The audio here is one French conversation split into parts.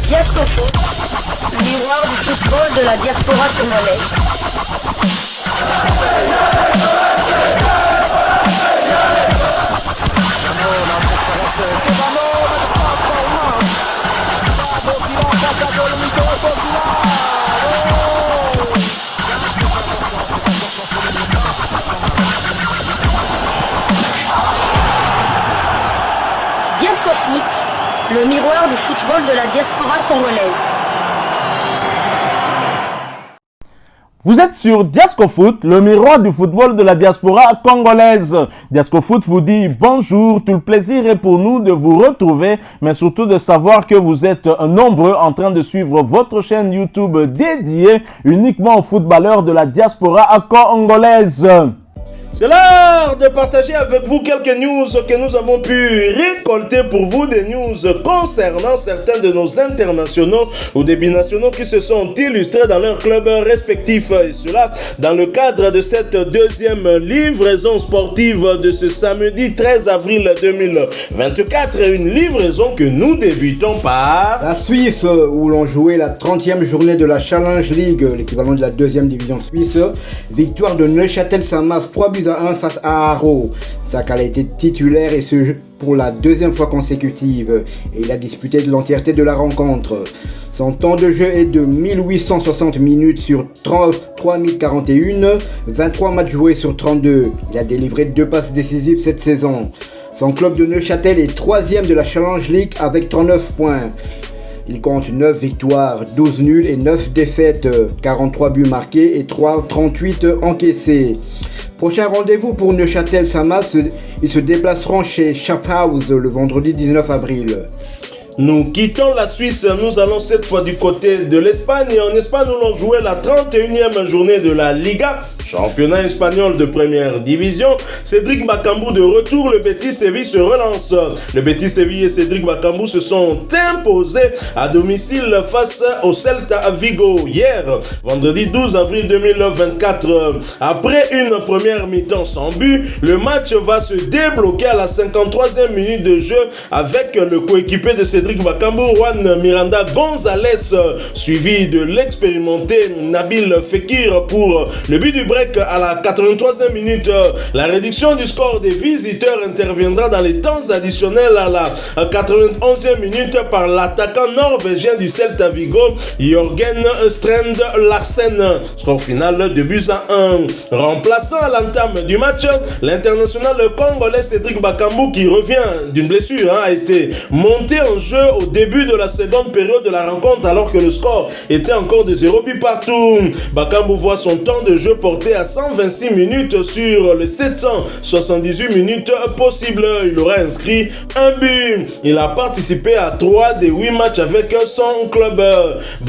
Diasco Foot, miroir du football de la diaspora congolaise. Diasco Foot, le miroir du football de la diaspora congolaise. Vous êtes sur Diasco Foot, le miroir du football de la diaspora congolaise. Diasco Foot vous dit bonjour, tout le plaisir est pour nous de vous retrouver, mais surtout de savoir que vous êtes nombreux en train de suivre votre chaîne YouTube dédiée uniquement aux footballeurs de la diaspora congolaise. C'est l'heure de partager avec vous quelques news que nous avons pu récolter pour vous, des news concernant certains de nos internationaux ou des binationaux qui se sont illustrés dans leurs clubs respectifs. Et cela dans le cadre de cette deuxième livraison sportive de ce samedi 13 avril 2024. Une livraison que nous débutons par la Suisse, où l'on jouait la 30e journée de la Challenge League, l'équivalent de la deuxième division suisse. Victoire de Neuchâtel-Xamax 3-1 face à Haro. Sakal a été titulaire et ce pour la deuxième fois consécutive et il a disputé de l'entièreté de la rencontre. Son temps de jeu est de 1860 minutes sur 3041, 23 matchs joués sur 32. Il a délivré 2 passes décisives cette saison. Son club de Neuchâtel est 3e de la Challenge League avec 39 points. Il compte 9 victoires, 12 nuls et 9 défaites, 43 buts marqués et 38 encaissés. Prochain rendez-vous pour Neuchâtel-Xamax, ils se déplaceront chez Schaffhouse le vendredi 19 avril. Nous quittons la Suisse, nous allons cette fois du côté de l'Espagne. Et en Espagne, nous allons jouer la 31e journée de la Liga, championnat espagnol de première division. Cédric Bakambu de retour, le Betis Séville se relance. Le Betis Séville et Cédric Bakambu se sont imposés à domicile face au Celta Vigo hier, vendredi 12 avril 2024. Après une première mi-temps sans but, le match va se débloquer à la 53e minute de jeu avec le coéquipier de Cédric Bakambu, Juan Miranda Gonzalez, suivi de l'expérimenté Nabil Fekir pour le but du break à la 83e minute. La réduction du score des visiteurs interviendra dans les temps additionnels à la 91e minute par l'attaquant norvégien du Celta Vigo, Jørgen Strand Larsen. Score final 2-1. Remplaçant à l'entame du match, l'international congolais Cédric Bakambu, qui revient d'une blessure, a été monté en jeu au début de la seconde période de la rencontre alors que le score était encore de 0 but partout. Bakambu voit son temps de jeu porté à 126 minutes sur les 778 minutes possibles. Il aura inscrit un but. Il a participé à 3 des 8 matchs avec son club.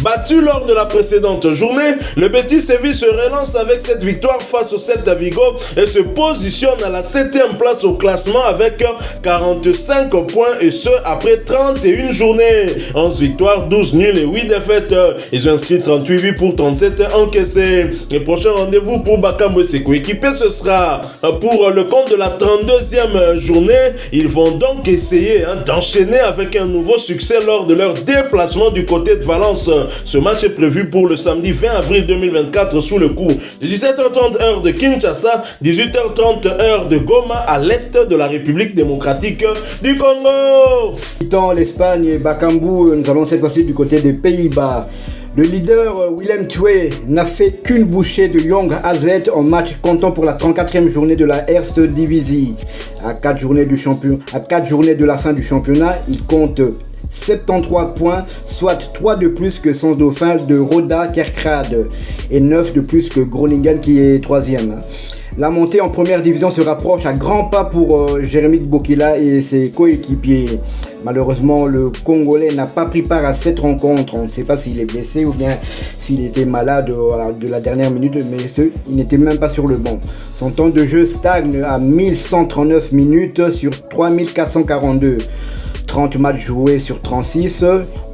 Battu lors de la précédente journée, le Betis Séville se relance avec cette victoire face au Celta Vigo et se positionne à la 7e place au classement avec 45 points et ce après 31 journées, 11 victoires, 12 nuls et 8 défaites. Ils ont inscrit 38 buts pour 37 encaissés. Le prochain rendez-vous pour Bakambu et ses coéquipiers, ce sera pour le compte de la 32e journée. Ils vont donc essayer d'enchaîner avec un nouveau succès lors de leur déplacement du côté de Valence. Ce match est prévu pour le samedi 20 avril 2024 sous le coup de 17h30 heure de Kinshasa, 18h30 heure de Goma à l'est de la République démocratique du Congo. Quittant l'Espagne et Bakambu, nous allons cette fois-ci du côté des Pays-Bas. Le leader Willem Twee n'a fait qu'une bouchée de Young AZ en match comptant pour la 34e journée de la Eerste Divisie. À 4 journées de la fin du championnat, il compte 73 points, soit 3 de plus que son dauphin de Roda Kerkrade et 9 de plus que Groningen qui est 3e. La montée en première division se rapproche à grands pas pour Jérémy Bokila et ses coéquipiers. Malheureusement, le Congolais n'a pas pris part à cette rencontre. On ne sait pas s'il est blessé ou bien s'il était malade de la dernière minute, mais il n'était même pas sur le banc. Son temps de jeu stagne à 1139 minutes sur 3442. 30 matchs joués sur 36,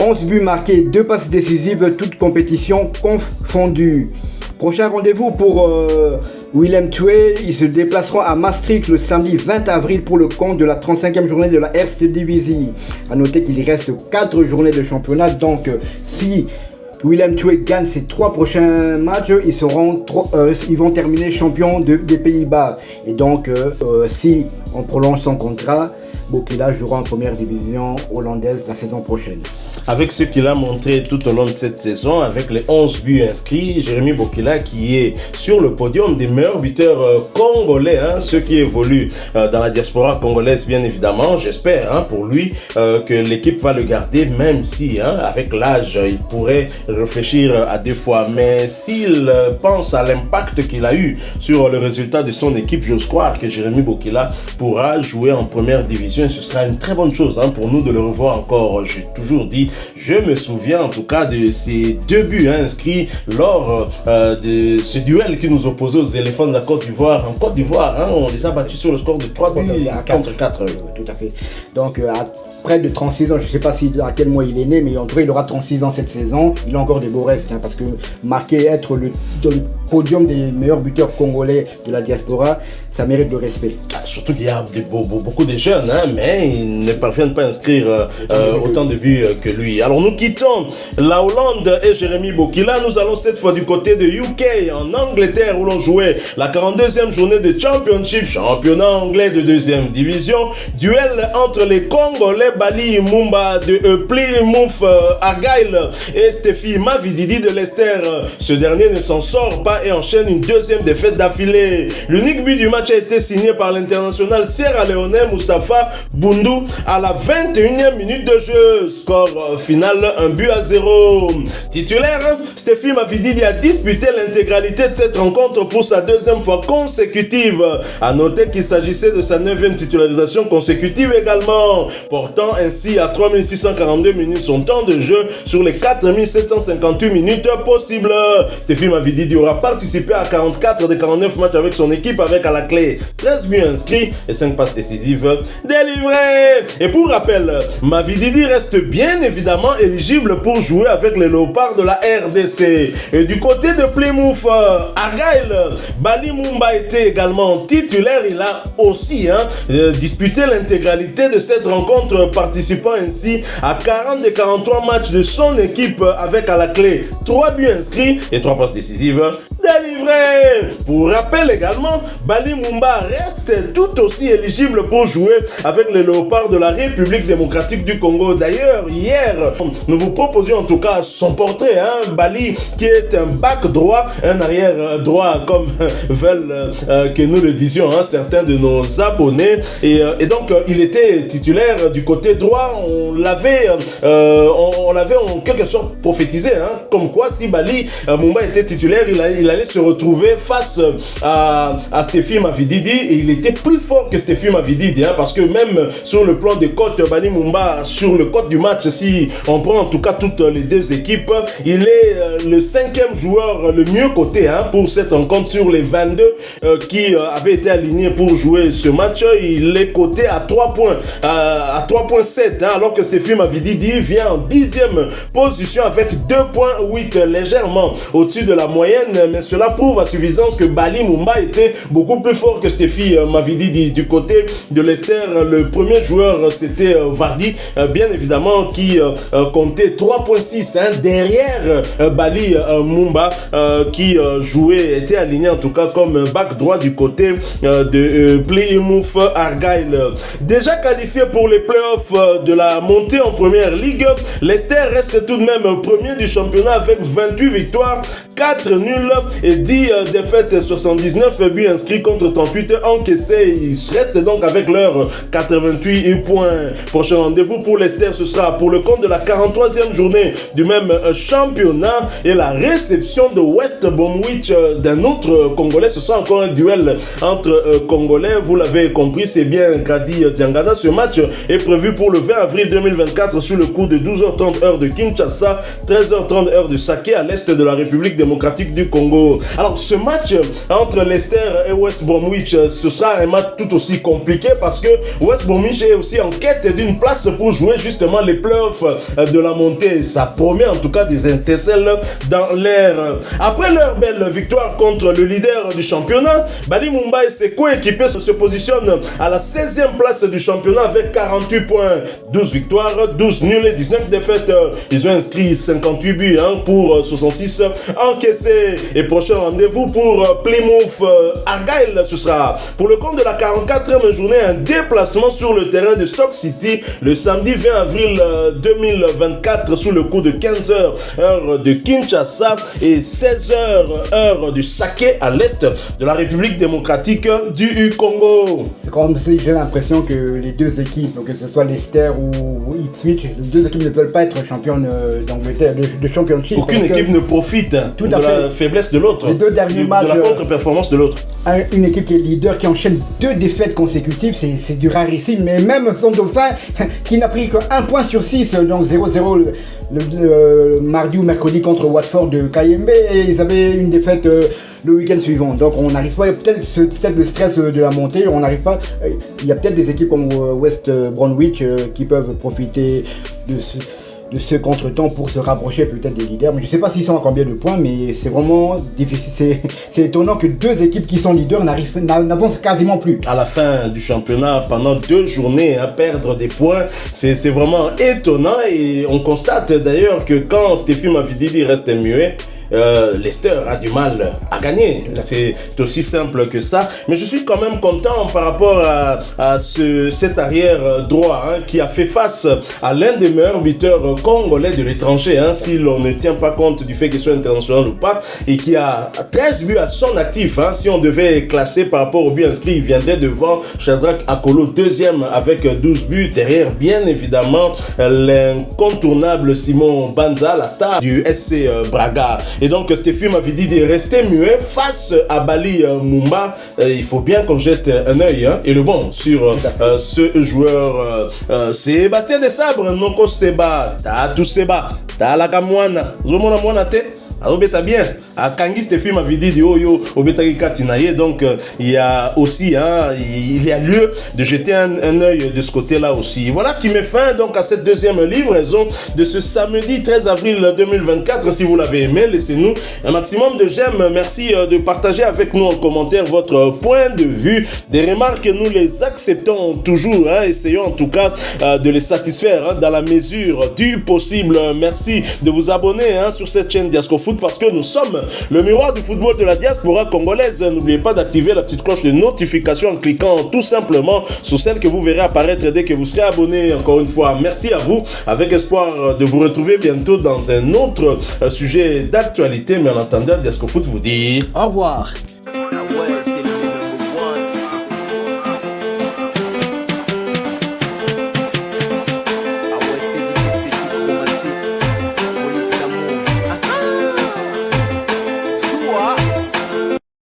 11 buts marqués, 2 passes décisives, toutes compétitions confondues. Prochain rendez-vous pour Willem Tué, ils se déplaceront à Maastricht le samedi 20 avril pour le compte de la 35e journée de la Eerste Divisie. A noter qu'il reste 4 journées de championnat, donc si Willem Tué gagne ses 3 prochains matchs, ils vont terminer champion des Pays-Bas. Et donc, si on prolonge son contrat, Bokila jouera en première division hollandaise la saison prochaine. Avec ce qu'il a montré tout au long de cette saison, avec les 11 buts inscrits, Jérémy Bokila qui est sur le podium des meilleurs buteurs congolais, ceux qui évoluent dans la diaspora congolaise bien évidemment. J'espère pour lui que l'équipe va le garder, même si avec l'âge il pourrait réfléchir à 2 fois. Mais s'il pense à l'impact qu'il a eu sur le résultat de son équipe, j'ose croire que Jérémy Bokila pourra jouer en première division et ce sera une très bonne chose pour nous de le revoir encore. J'ai toujours dit, je me souviens en tout cas de ces 2 buts inscrits lors de ce duel qui nous opposait aux éléphants de la Côte d'Ivoire. En Côte d'Ivoire, on les a battus sur le score de 3 buts contre 4. Tout à fait. Donc à près de 36 ans, je ne sais pas à quel mois il est né, mais en tout cas il aura 36 ans cette saison. Il a encore des beaux restes, parce que être dans le podium des meilleurs buteurs congolais de la diaspora, ça mérite le respect. Surtout qu'il y a beaucoup de jeunes, mais ils ne parviennent pas à inscrire autant de buts que lui. Alors nous quittons la Hollande et Jérémy Bokila. Nous allons cette fois du côté de UK, en Angleterre, où l'on jouait la 42e journée de Championship, championnat anglais de 2e division. Duel entre les Congolais Bali Mumba de Plymouth Argyle et Stephy Mavididi de Leicester. Ce dernier ne s'en sort pas et enchaîne une 2e défaite d'affilée. L'unique but du match a été signé par l'international sierra-léonais Mustapha Boundou à la 21e minute de jeu. Score final 1-0. Titulaire, Stephy Mavididi a disputé l'intégralité de cette rencontre pour sa 2e fois consécutive. A noter qu'il s'agissait de sa 9e titularisation consécutive également, portant ainsi à 3642 minutes son temps de jeu sur les 4758 minutes possibles. Stephy Mavididi aura participé à 44 des 49 matchs avec son équipe, avec à la clé 13 buts inscrits et 5 passes décisives délivrées. Et pour rappel, Mavididi reste bien évidemment éligible pour jouer avec les Léopards de la RDC. Et du côté de Plymouth Argyle, Bali Mumba était également titulaire. Il a aussi disputé l'intégralité de cette rencontre, participant ainsi à 40 des 43 matchs de son équipe, avec à la clé 3 buts inscrits et 3 passes décisives délivrées. Pour rappel également, Bali Mumba reste tout aussi éligible pour jouer avec les Léopards de la République démocratique du Congo. D'ailleurs, hier, nous vous proposions en tout cas son portrait, Bali, qui est un back droit, un arrière droit, comme veulent que nous le disions certains de nos abonnés. Et donc, il était titulaire du côté droit. On l'avait en quelque sorte prophétisé, comme quoi si Bali Mumba était titulaire, il allait se retrouver face à Stephy Mavididi, et il était plus fort que Stephy Mavididi, parce que même sur le plan des cotes, Bali Mumba, sur le cote du match, si on prend en tout cas toutes les 2 équipes, il est le 5e joueur le mieux coté pour cette rencontre. Sur les 22 qui avaient été alignés pour jouer ce match, il est coté à 3 points, à 3.7, alors que Stephy Mavididi vient en 10e position avec 2.8, légèrement au-dessus de la moyenne, mais cela prouve à suffisance que Bali Mumba était beaucoup plus fort que Stephy Mavididi. Du côté de Leicester, le premier joueur c'était Vardy, bien évidemment, qui comptait 3.6 derrière Bali Mumba, qui était aligné en tout cas comme back droit du côté de Plymouth Argyle. Déjà qualifié pour les playoffs de la montée en première ligue, Leicester reste tout de même premier du championnat avec 28 victoires, 4 nuls et 10 défaites, 79 buts inscrits contre 38 encaissés. Ils restent donc avec leurs 88 points. Prochain rendez-vous pour Leicester, ce sera pour le compte de la 43e journée du même championnat et la réception de West Bromwich d'un autre Congolais. Ce sera encore un duel entre Congolais. Vous l'avez compris, c'est bien Grady Diangana. Ce match est prévu pour le 20 avril 2024 sur le coup de 12h30 heure de Kinshasa, 13h30 heure de Saké à l'est de la République démocratique du Congo. Congo. Alors ce match entre Leicester et West Bromwich, ce sera un match tout aussi compliqué parce que West Bromwich est aussi en quête d'une place pour jouer justement les playoffs de la montée. Ça promet en tout cas des étincelles dans l'air. Après leur belle victoire contre le leader du championnat, Bali Mumba et ses coéquipiers se positionnent à la 16e place du championnat avec 48 points, 12 victoires, 12 nuls et 19 défaites. Ils ont inscrit 58 buts pour 66 encaissés. Et prochain rendez-vous pour Plymouth Argyle, ce sera pour le compte de la 44e journée, un déplacement sur le terrain de Stoke City le samedi 20 avril 2024 sous le coup de 15h heure de Kinshasa et 16h heure du Saké à l'est de la République démocratique du Congo. C'est comme si j'ai l'impression que les deux équipes, que ce soit Leicester ou Ipswich, les deux équipes ne veulent pas être championnes d'Angleterre, de championship. Aucune équipe ne profite de la faiblesse de l'autre, les deux derniers matchs, de la contre-performance de l'autre. Une équipe qui est leader, qui enchaîne 2 défaites consécutives, c'est du rarissime. Mais même son dauphin, qui n'a pris qu'un point sur 6, donc 0-0 le mardi ou mercredi contre Watford de KMB, et ils avaient une défaite le week-end suivant. Donc on n'arrive pas, peut-être le stress de la montée, on n'arrive pas. Il y a peut-être des équipes comme West Bromwich qui peuvent profiter de ce contretemps pour se rapprocher peut-être des leaders. Mais je ne sais pas s'ils sont à combien de points, mais c'est vraiment difficile. C'est étonnant que 2 équipes qui sont leaders n'avancent quasiment plus. À la fin du championnat, pendant 2 journées, perdre des points, c'est vraiment étonnant. Et on constate d'ailleurs que quand Stéphane Mavididi reste muet, Leicester a du mal à gagner. C'est aussi simple que ça. Mais je suis quand même content par rapport à cet arrière droit qui a fait face à l'un des meilleurs buteurs congolais de l'étranger, si l'on ne tient pas compte du fait qu'il soit international ou pas, et qui a 13 buts à son actif. Si on devait classer par rapport au but inscrit, il viendrait devant Shadrack Akolo, deuxième avec 12 buts. Derrière, bien évidemment, l'incontournable Simon Banza, la star du SC Braga. Et donc Stéphane Mavididi est resté muet face à Bali Mumba. Il faut bien qu'on jette un œil et le bon sur ce joueur. Sébastien Desabre, Noko Seba, Tatu Seba, Talakamwana, Zomona Mwanate. Obeta bien, à Kangi Stéphane Mavididi Oyo, Obeta Katinaye, donc il y a aussi, il y a lieu de jeter un œil de ce côté-là aussi. Voilà qui met fin donc à cette deuxième livraison de ce samedi 13 avril 2024. Si vous l'avez aimé, laissez-nous un maximum de j'aime. Merci de partager avec nous en commentaire votre point de vue. Des remarques, nous les acceptons toujours. Essayons en tout cas de les satisfaire dans la mesure du possible. Merci de vous abonner sur cette chaîne Diasco Foot, parce que nous sommes le miroir du football de la diaspora congolaise. N'oubliez pas d'activer la petite cloche de notification en cliquant tout simplement sur celle que vous verrez apparaître dès que vous serez abonné. Encore une fois, merci à vous, avec espoir de vous retrouver bientôt dans un autre sujet d'actualité. Mais en attendant, Diasco Foot vous dit au revoir.